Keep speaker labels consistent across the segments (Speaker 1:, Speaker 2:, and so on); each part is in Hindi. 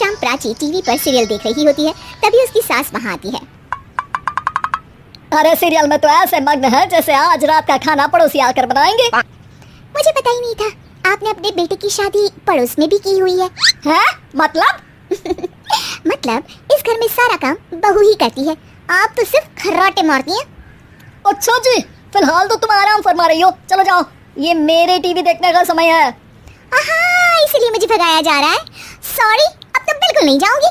Speaker 1: शाम प्राची टीवी पर सीरियल देख रही होती है, तभी उसकी सास वहाँ आती है।
Speaker 2: अरे सीरियल में तो ऐसे मग्न है जैसे आज रात का खाना पड़ोसी आकर बनाएंगे।
Speaker 1: मुझे पता ही नहीं था आपने अपने बेटे की शादी पड़ोस में भी की हुई है।
Speaker 2: हैं? मतलब?
Speaker 1: मतलब इस घर में सारा काम बहू ही करती है, आप तो सिर्फ खर्राटे मारती हैं।
Speaker 2: अच्छा जी, फिलहाल तो तुम आराम फरमा रही हो, चलो जाओ, ये मेरे टीवी देखने का समय है।
Speaker 1: इसीलिए मुझे भगाया जा रहा है। सॉरी, अब तो बिल्कुल नहीं जाऊंगी।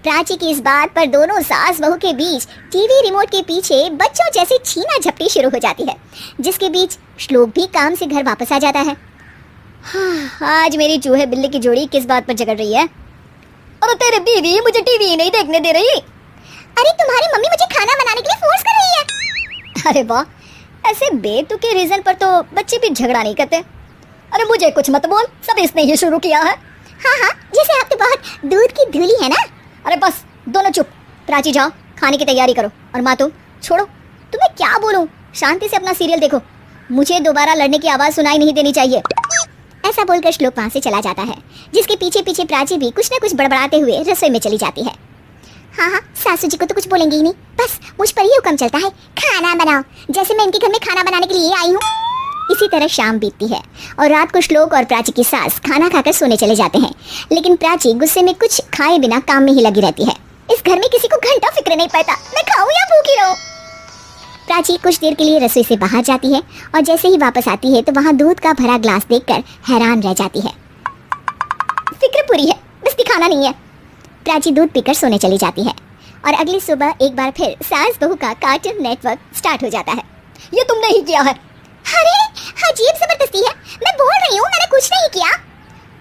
Speaker 1: प्राची की इस बात पर दोनों सास बहू के बीच टीवी रिमोट के पीछे बच्चों जैसे छीना झपटी शुरू हो जाती है, जिसके बीच श्लोक भी काम से घर वापस आ जाता है। आज मेरी चूहे बिल्ली की जोड़ी किस बात पर झगड़ रही है?
Speaker 2: अरे तेरी बीवी मुझे टीवी ही नहीं देखने दे रही।
Speaker 1: अरे तुम्हारी मम्मी मुझे खाना बनाने के लिए फोर्स कर रही है।
Speaker 2: अरे वाह, ऐसे बेतुके रीजन पर तो बच्चे भी झगड़ा नहीं करते। अरे मुझे कुछ मत बोल, सब इसने ही शुरू किया है।
Speaker 1: हाँ, जैसे आप तो बहुत दूध की धूली है ना।
Speaker 2: अरे बस दोनों चुप। प्राची जाओ, खाने की तैयारी करो, और माँ तुम छोड़ो। तुम्हें क्या बोलूं, शांति से अपना सीरियल देखो, मुझे दोबारा लड़ने की आवाज सुनाई नहीं देनी चाहिए। ऐसा बोलकर श्लोक वहाँ से चला जाता है, जिसके पीछे पीछे प्राची भी कुछ न कुछ बड़बड़ाते हुए रसोई में चली जाती है। हाँ, सासू जी को तो कुछ बोलेंगे ही नहीं, बस मुझ पर ही हुक्म चलता है, खाना बनाओ, जैसे मैं इनके घर में खाना बनाने के लिए आई हूँ। इसी तरह शाम बीतती है और रात को श्लोक और प्राची की सास खाना खाकर सोने चले जाते हैं, लेकिन प्राची गुस्से में कुछ खाए बिना काम में ही लगी रहती है। इस घर में किसी को घंटा फिक्र नहीं पड़ता, मैं खाऊं या भूखी रहूं। प्राची कुछ देर के लिए रसोई से बाहर जाती है और जैसे ही वापस आती है तो वहाँ दूध का भरा ग्लास देखकर हैरान रह जाती है। फिक्र पूरी है, बस दिखाना नहीं है। प्राची दूध पीकर सोने चली जाती है और अगली सुबह एक बार फिर सास बहू का कार्टून नेटवर्क स्टार्ट हो जाता है। ये तुमने ही किया है।
Speaker 1: अरे अजीब जबरदस्ती है, मैं बोल रही हूँ मैंने कुछ नहीं किया।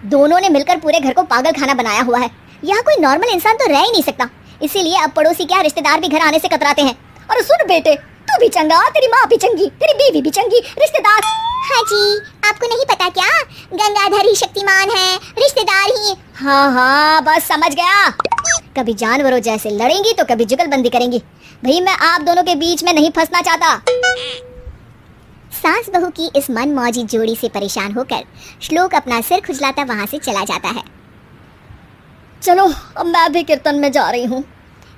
Speaker 2: दोनों ने मिलकर पूरे घर को पागल खाना बनाया हुआ है।
Speaker 1: यहाँ कोई नॉर्मल इंसान तो रह ही नहीं सकता, इसीलिए अब पड़ोसी क्या रिश्तेदार भी घर आने से कतराते हैं।
Speaker 2: अरे सुन बेटे, तू भी चंगा, तेरी माँ भी चंगी, तेरी बीवी भी चंगी, रिश्तेदार।
Speaker 1: हाँ जी, आपको नहीं पता क्या, गंगाधर ही शक्तिमान है, रिश्तेदार ही।
Speaker 2: हाँ बस समझ गया। कभी जानवरों जैसे लड़ेंगी तो कभी जुगलबंदी करेंगी। भाई मैं आप दोनों के बीच में नहीं फंसना चाहता।
Speaker 1: सास बहू की इस मन मौजी जोड़ी से परेशान होकर श्लोक अपना सिर खुजलाता वहां से चला जाता है।
Speaker 2: चलो अब मैं भी कीर्तन में जा रही हूँ।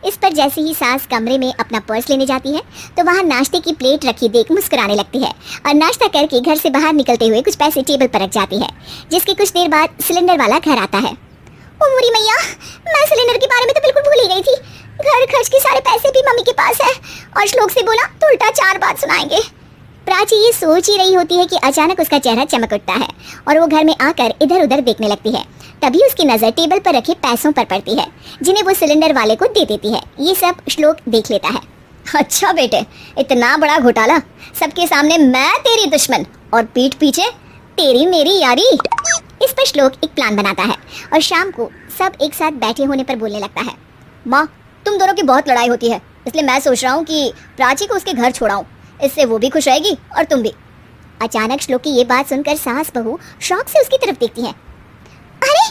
Speaker 1: इस पर जैसे ही सास कमरे में अपना पर्स लेने जाती है तो वहाँ नाश्ते की प्लेट रखी देख मुस्कुराने लगती है और नाश्ता करके घर से बाहर निकलते हुए कुछ पैसे टेबल पर रख जाती है, जिसके कुछ देर बाद सिलेंडर वाला घर आता है। ओ मुरी मैया, मैं सिलेंडर के बारे में तो बिल्कुल भूल ही गई थी। घर खर्च के सारे पैसे भी मम्मी के पास है और श्लोक से बोला तो उल्टा 4 बात सुनाएंगे। प्राची ये सोच ही रही होती है कि अचानक उसका चेहरा चमक उठता है और वो घर में आकर इधर उधर देखने लगती है। तभी उसकी नज़र टेबल पर रखे पैसों पर पड़ती है, जिन्हें वो सिलेंडर वाले को दे देती है। ये सब श्लोक देख लेता है।
Speaker 2: अच्छा बेटे, इतना बड़ा घोटाला, सबके सामने मैं तेरी दुश्मन और पीठ पीछे तेरी मेरी यारी।
Speaker 1: इस पर श्लोक एक प्लान बनाता है और शाम को सब एक साथ बैठे होने पर बोलने लगता है।
Speaker 2: माँ, तुम दोनों की बहुत लड़ाई होती है, इसलिए मैं सोच रहा हूँ कि प्राची को उसके घर छोड़ाऊँ, इससे वो भी खुश रहेगी और तुम भी।
Speaker 1: अचानक श्लोक की ये बात सुनकर सास बहू शौक से उसकी तरफ देखती है। अरे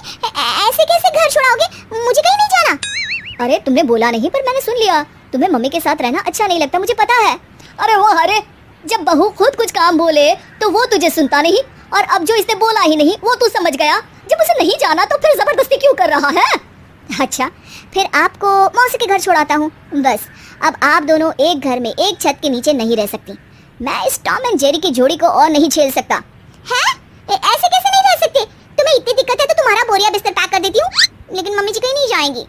Speaker 1: ऐसे कैसे घर छोड़ाओगे, मुझे कहीं नहीं जाना।
Speaker 2: अरे तुमने बोला नहीं पर मैंने सुन लिया, तुम्हें मम्मी के साथ रहना अच्छा नहीं लगता, मुझे पता है। अरे वो अरे, जब बहू खुद कुछ काम बोले तो वो तुझे सुनता नहीं, और अब जो इसने बोला ही नहीं वो तू समझ गया। जब उसे नहीं जाना तो फिर जबरदस्ती क्यों कर रहा है?
Speaker 1: अच्छा, फिर आपको मौसी के घर छोड़ाता हूँ। बस अब आप दोनों एक घर में एक छत के नीचे नहीं रह सकती। मैं इस टॉम एंड जेरी की जोड़ी को और नहीं झेल सकता। है? ऐसे कैसे नहीं रह सकते? तुम्हें इतनी दिक्कत है तो तुम्हारा बोरिया बिस्तर पैक कर देती हूँ, लेकिन मम्मी जी कहीं नहीं जाएंगी।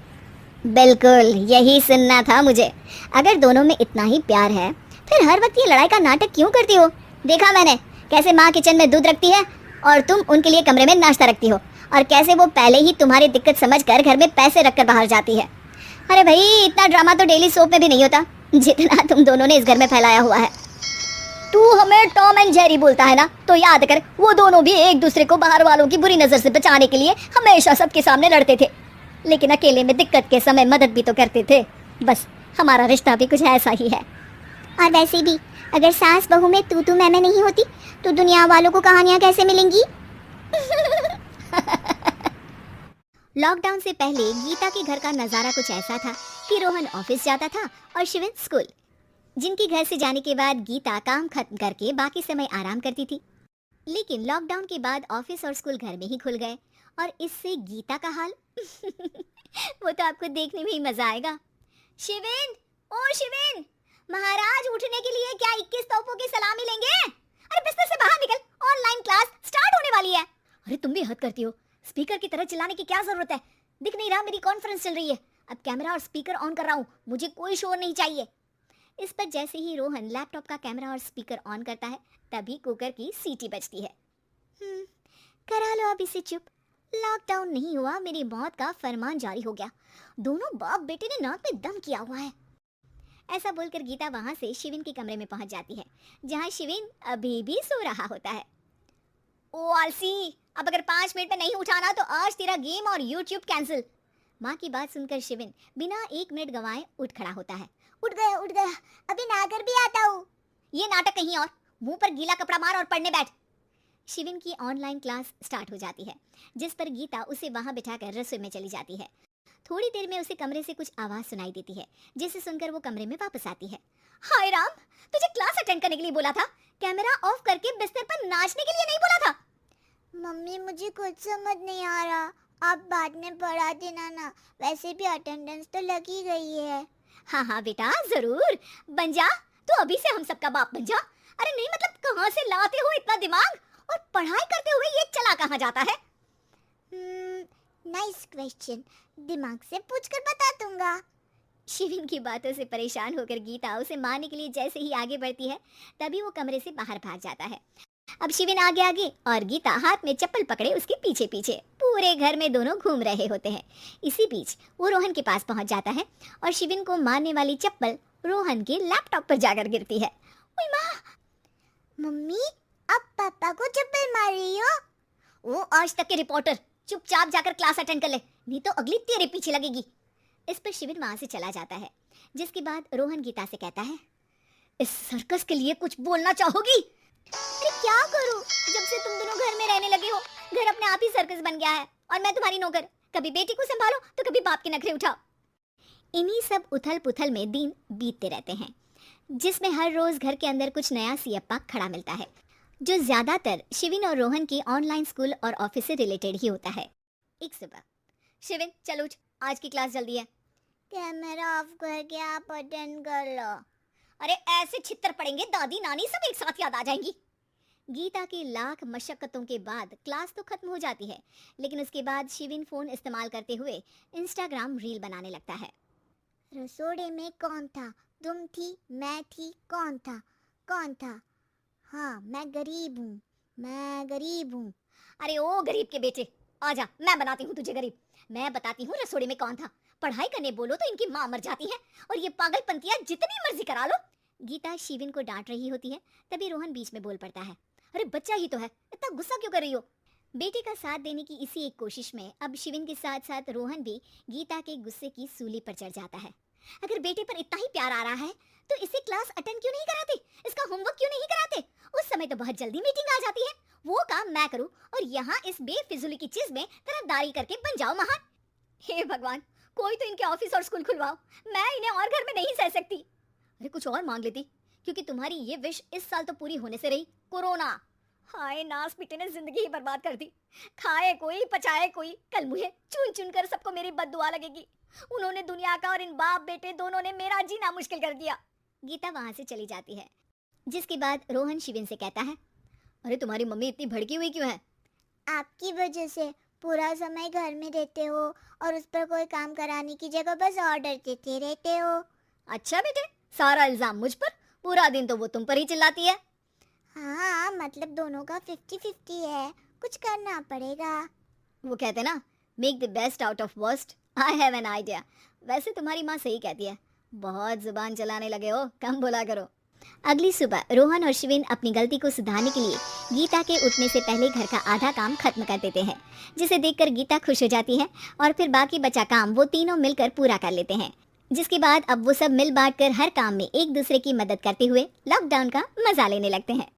Speaker 2: बिल्कुल यही सुनना था मुझे। अगर दोनों में इतना ही प्यार है फिर हर वक्त ये लड़ाई का नाटक क्यों करती हो? देखा मैंने कैसे माँ किचन में दूध रखती है और तुम उनके लिए कमरे में नाश्ता रखती हो, और कैसे वो पहले ही तुम्हारी दिक्कत समझकर घर में पैसे रखकर बाहर जाती है। अरे भाई, इतना ड्रामा तो डेली सोप में भी नहीं होता जितना तुम दोनों ने इस घर में फैलाया हुआ है। तू हमें टॉम एंड जेरी बोलता है ना, तो याद कर वो दोनों भी एक दूसरे को बाहर वालों की बुरी नज़र से बचाने के लिए हमेशा सबके सामने लड़ते थे, लेकिन अकेले में दिक्कत के समय मदद भी तो करते थे। बस हमारा रिश्ता भी कुछ ऐसा ही है।
Speaker 1: और वैसे भी अगर सास बहू में तू मैं नहीं होती तो दुनिया वालों को कहानियाँ कैसे मिलेंगी? लॉकडाउन से पहले गीता के घर का नज़ारा कुछ ऐसा था कि रोहन ऑफिस जाता था और शिवन स्कूल। जिनके घर से जाने के बाद गीता काम खत्म करके बाकी समय आराम करती थी, लेकिन लॉकडाउन के बाद ऑफिस और स्कूल घर में ही खुल गए
Speaker 2: और इससे गीता का हाल वो तो आपको देखने में ही मजा आएगा। शिवेन, ओ शिवेन, महाराज उठने के लिए क्या 21 तोपों की सलामी लेंगे? अरे बिस्तर से बाहर निकल, ऑनलाइन क्लास स्टार्ट होने वाली है। अरे तुम भी हद करती हो, स्पीकर की तरह चिल्लाने की क्या जरूरत है? दिख नहीं रहा मेरी कॉन्फ्रेंस चल रही है। अब कैमरा और स्पीकर ऑन कर रहा हूँ, मुझे कोई शोर नहीं चाहिए। इस पर जैसे ही रोहन लैपटॉप का कैमरा और स्पीकर ऑन करता है तभी कुकर की सीटी बजती है। करा लो अब इसे चुप, लॉकडाउन नहीं हुआ, मेरी मौत का फरमान जारी हो गया। दोनों बाप बेटे ने नाक में दम किया हुआ है। ऐसा बोलकर गीता वहां से शिविन के कमरे में पहुंच जाती है, जहां शिविन अभी भी सो रहा होता है। ओ आलसी, अब अगर 5 मिनट में नहीं उठाना तो आज तेरा गेम और यूट्यूब कैंसिल। माँ की बात सुनकर शिविन बिना 1 मिनट गंवाए उठ खड़ा होता है। उठ गया, अभी नहाकर भी आता हूँ। ये नाटक कहीं और, मुंह पर गीला कपड़ा मार और पढ़ने बैठ। शिविन की ऑनलाइन क्लास स्टार्ट हो जाती है, जिस पर गीता उसे वहां बिठाकर रसोई में चली जाती है। थोड़ी देर में उसे कमरे से कुछ आवाज सुनाई देती है, जिसे सुनकर वो कमरे में वापस आती है। हाय राम, तुझे क्लास अटेंड करने के लिए बोला था, कैमरा ऑफ करके बिस्तर पर नाचने के लिए नहीं बोला था।
Speaker 1: मम्मी मुझे कुछ समझ नहीं आ रहा, आप बाद में पढ़ा देना ना, वैसे भी अटेंडेंस तो लगी गई है।
Speaker 2: हाँ बेटा जरूर, बन जा तू, अभी से हम सबका बाप बन जा। अरे नहीं मतलब कहाँ से लाते हो इतना दिमाग, और पढ़ाई करते हुए ये चला कहाँ जाता है?
Speaker 1: नाइस क्वेश्चन, दिमाग से पूछकर बता दूंगा।
Speaker 2: शिविन की बातों से परेशान होकर गीता उसे मारने के लिए जैसे ही आगे बढ़ती है तभी वो कमरे से बाहर भाग जाता है। अब शिविन आगे आगे और गीता हाथ में चप्पल पकड़े उसके पीछे पीछे। पूरे घर में दोनों घूम रहे होते हैं। इसी बीच वो रोहन के पास पहुंच जाता है और शिविन को मारने वाली चप्पल रोहन के लैपटॉप पर जाकर गिरती है। ओए माँ!
Speaker 1: मम्मी, अब पापा को चप्पल मार रही हो?
Speaker 2: वो आज तक के रिपोर्टर, चुपचाप जाकर क्लास अटेंड कर ले, नहीं तो अगली तेरे पीछे लगेगी। इस पर शिविन वहां से चला जाता है, जिसके बाद रोहन गीता से कहता है, इस सर्कस के लिए कुछ बोलना चाहोगी?
Speaker 1: अरे क्या करूं, जब से तुम दोनों घर में रहने लगे हो,
Speaker 2: घर अपने आप ही सर्कस बन गया है और मैं तुम्हारी नौकर। कभी बेटी को संभालो तो कभी बाप के नखरे उठाओ। इन्हीं सब उथल पुथल में दिन बीतते रहते हैं, जिसमें हर रोज घर के अंदर कुछ नया सियप्पा खड़ा मिलता है, जो ज्यादातर शिविन और रोहन की ऑनलाइन स्कूल और ऑफिस से रिलेटेड ही होता है। एक सुबह, शिविन चल उठ, आज की क्लास जल्दी है।
Speaker 1: कैमरा ऑफ करके आप अटेंड कर लो।
Speaker 2: अरे ऐसे छित्तर पड़ेंगे, दादी नानी सब एक साथ याद आ जाएंगी। गीता की लाख मशक्कतों के बाद क्लास तो खत्म हो जाती है, लेकिन उसके बाद शिविन फोन इस्तेमाल करते हुए इंस्टाग्राम रील बनाने लगता है।
Speaker 1: रसोड़े में कौन था? तुम थी, मैं थी, कौन था? कौन था? हाँ, मैं गरीब हूँ।
Speaker 2: अरे ओ गरीब के बेटे, आजा, मैं बनाती हूँ तुझे गरीब। मैं बताती हूँ रसोड़े में कौन था। पढ़ाई करने बोलो तो इनकी माँ मर जाती है, और ये पागलपंतियाँ जितनी मर्जी करा लो। गीता शिविन को डांट रही होती है, तभी रोहन बीच में बोल पड़ता है। अरे बच्चा ही तो है, इतना गुस्सा क्यों कर रही हो? बेटे का साथ देने की इसी एक कोशिश में अब शिविन के साथ साथ रोहन भी गीता के गुस्से की सूली पर चढ़ जाता है। अगर बेटे पर इतना ही प्यार आ रहा है तो इसे क्लास अटेंड क्यों नहीं कराते, इसका होमवर्क क्यों नहीं कराते? उस समय तो बहुत जल्दी मीटिंग आ जाती है, वो काम मैं करूं और यहाँ इस बेफिजुली की चीज में तरफदारी करके बन जाओ महान। हे भगवान, कोई तो इनके ऑफिस और स्कूल खुलवाओ, मैं इन्हें और घर में नहीं सह सकती। अरे कुछ और मांग लेती, क्योंकि तुम्हारी ये विश इस साल तो पूरी होने से रही, कोरोना। हाय, नास पिटे ने जिंदगी ही बर्बाद कर दी। खाए कोई पचाए कोई, कल मुझे चुन चुन कर सबको मेरी बद्दुआ लगेगी। उन्होंने दुनिया का और इन बाप बेटे दोनों ने मेरा जीना मुश्किल कर दिया। गीता वहां से चली जाती है, जिसके बाद रोहन शिविन से कहता है, अरे तुम्हारी मम्मी इतनी भड़की हुई क्यों है?
Speaker 1: आपकी वजह से पूरा समय घर में रहते हो और उस पर कोई काम कराने की जगह बस ऑर्डर देते रहते हो।
Speaker 2: अच्छा बेटे, सारा इल्जाम मुझ पर, पूरा दिन तो वो तुम पर ही चिल्लाती है।
Speaker 1: हाँ, मतलब दोनों का 50-50 है, कुछ करना पड़ेगा।
Speaker 2: वो कहते ना, make the best out of worst. I have an idea. वैसे तुम्हारी माँ सही कहती है, बहुत जुबान चलाने लगे हो, कम बोला करो। अगली सुबह रोहन और शिविन अपनी गलती को सुधारने के लिए गीता के उठने से पहले घर का आधा काम खत्म कर देते हैं, जिसे देखकर गीता खुश हो जाती है और फिर बाकी बचा काम वो तीनों मिलकर पूरा कर लेते हैं। जिसके बाद अब वो सब मिल बांट कर हर काम में एक दूसरे की मदद करते हुए लॉकडाउन का मजा लेने लगते हैं।